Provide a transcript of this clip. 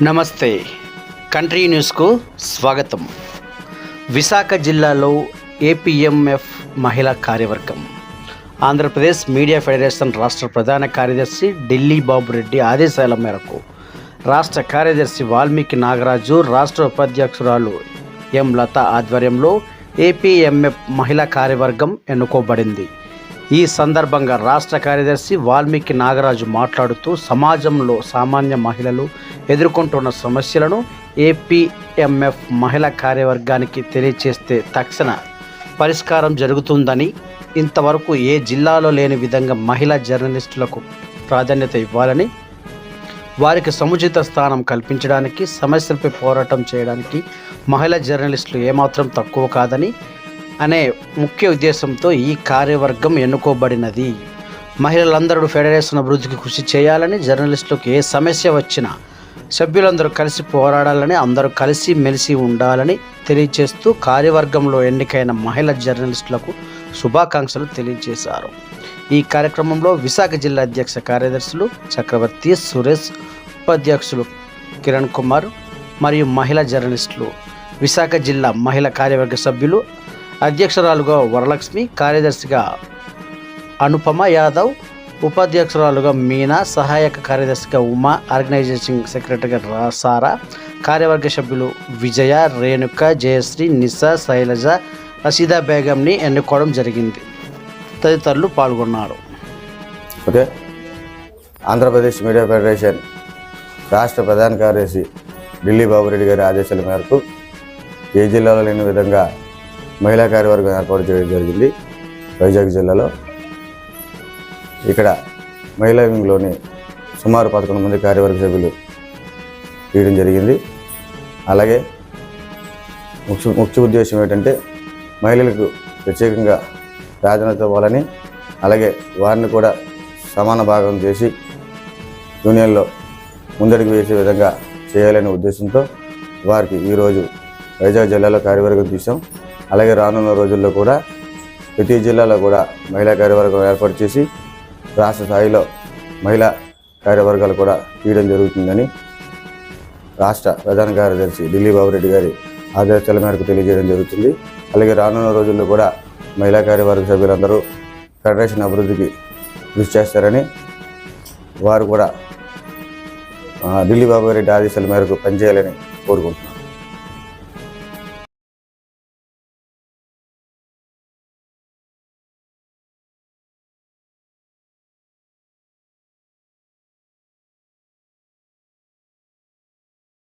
నమస్తే కంట్రీ న్యూస్కు స్వాగతం. విశాఖ జిల్లాలో ఏపీఎంఎఫ్ మహిళా కార్యవర్గం ఆంధ్రప్రదేశ్ మీడియా ఫెడరేషన్ రాష్ట్ర ప్రధాన కార్యదర్శి ఢిల్లీ బాబురెడ్డి ఆదేశాల మేరకు రాష్ట్ర కార్యదర్శి వాల్మీకి నాగరాజు, రాష్ట్ర ఉపాధ్యక్షురాలు ఎం లత ఆధ్వర్యంలో ఏపీఎంఎఫ్ మహిళా కార్యవర్గం ఎన్నుకోబడింది. ఈ సందర్భంగా రాష్ట్ర కార్యదర్శి వాల్మీకి నాగరాజు మాట్లాడుతూ సమాజంలో సామాన్య మహిళలు ఎదుర్కొంటున్న సమస్యలను ఏపీఎంఎఫ్ మహిళా కార్యవర్గానికి తెలియచేస్తే తక్షణ పరిష్కారం జరుగుతుందని, ఇంతవరకు ఏ జిల్లాలో లేని విధంగా మహిళా జర్నలిస్టులకు ప్రాధాన్యత ఇవ్వాలని, వారికి సముచిత స్థానం కల్పించడానికి, సమస్యలపై పోరాటం చేయడానికి మహిళా జర్నలిస్టులు ఏమాత్రం తక్కువ కాదని అనే ముఖ్య ఉద్దేశంతో ఈ కార్యవర్గం ఎన్నుకోబడినది. మహిళలందరూ ఫెడరేషన్ అభివృద్ధికి కృషి చేయాలని, జర్నలిస్టులకు ఏ సమస్య వచ్చినా సభ్యులందరూ కలిసి పోరాడాలని, అందరూ కలిసి మెలిసి ఉండాలని తెలియజేస్తూ కార్యవర్గంలో ఎన్నికైన మహిళా జర్నలిస్టులకు శుభాకాంక్షలు తెలియజేశారు. ఈ కార్యక్రమంలో విశాఖ జిల్లా అధ్యక్ష కార్యదర్శులు చక్రవర్తి, సురేష్, ఉపాధ్యక్షులు కిరణ్ కుమార్ మరియు మహిళా జర్నలిస్టులు, విశాఖ జిల్లా మహిళా కార్యవర్గ సభ్యులు, అధ్యక్షురాలుగా వరలక్ష్మి, కార్యదర్శిగా అనుపమ యాదవ్, ఉపాధ్యక్షురాలుగా మీనా, సహాయక కార్యదర్శిగా ఉమా, ఆర్గనైజేషన్ సెక్రటరీగా సారా, కార్యవర్గ సభ్యులు విజయ, రేణుక, జయశ్రీ, నిసా, శైలజ, రషీదా బేగంని ఎన్నుకోవడం జరిగింది. తదితరులు పాల్గొన్నారు. ఓకే. ఆంధ్రప్రదేశ్ మీడియా ఫెడరేషన్ రాష్ట్ర ప్రధాన కార్యదర్శి ఢిల్లీ బాబురెడ్డి గారి ఆదేశాల మేరకు ఏ జిల్లాలో లేని విధంగా మహిళా కార్యవర్గం ఏర్పాటు చేయడం జరిగింది. వైజాగ్ జిల్లాలో ఇక్కడ మహిళా వింగ్లోని సుమారు 11 మంది కార్యవర్గ సభ్యులు తీయడం జరిగింది. అలాగే ముఖ్య ఉద్దేశం ఏంటంటే మహిళలకు ప్రత్యేకంగా ప్రాధాన్యత ఇవ్వాలని, అలాగే వారిని కూడా సమాన భాగం చేసి యూనియన్లో ముందడుగు వేసే విధంగా చేయాలనే ఉద్దేశంతో వారికి ఈరోజు వైజాగ్ జిల్లాలో కార్యవర్గం తీసాం. అలాగే రానున్న రోజుల్లో కూడా ప్రతి జిల్లాలో కూడా మహిళా కార్యవర్గం ఏర్పాటు చేసి రాష్ట్ర స్థాయిలో మహిళా కార్యవర్గాలు కూడా తీయడం జరుగుతుందని రాష్ట్ర ప్రధాన కార్యదర్శి ఢిల్లీ బాబురెడ్డి గారి ఆదేశాల మేరకు తెలియజేయడం జరుగుతుంది. అలాగే రానున్న రోజుల్లో కూడా మహిళా కార్యవర్గ సభ్యులందరూ ఫెడరేషన్ అభివృద్ధికి కృషి చేస్తారని, వారు కూడా ఢిల్లీ బాబురెడ్డి ఆదేశాల మేరకు పనిచేయాలని కోరుకుంటున్నారు.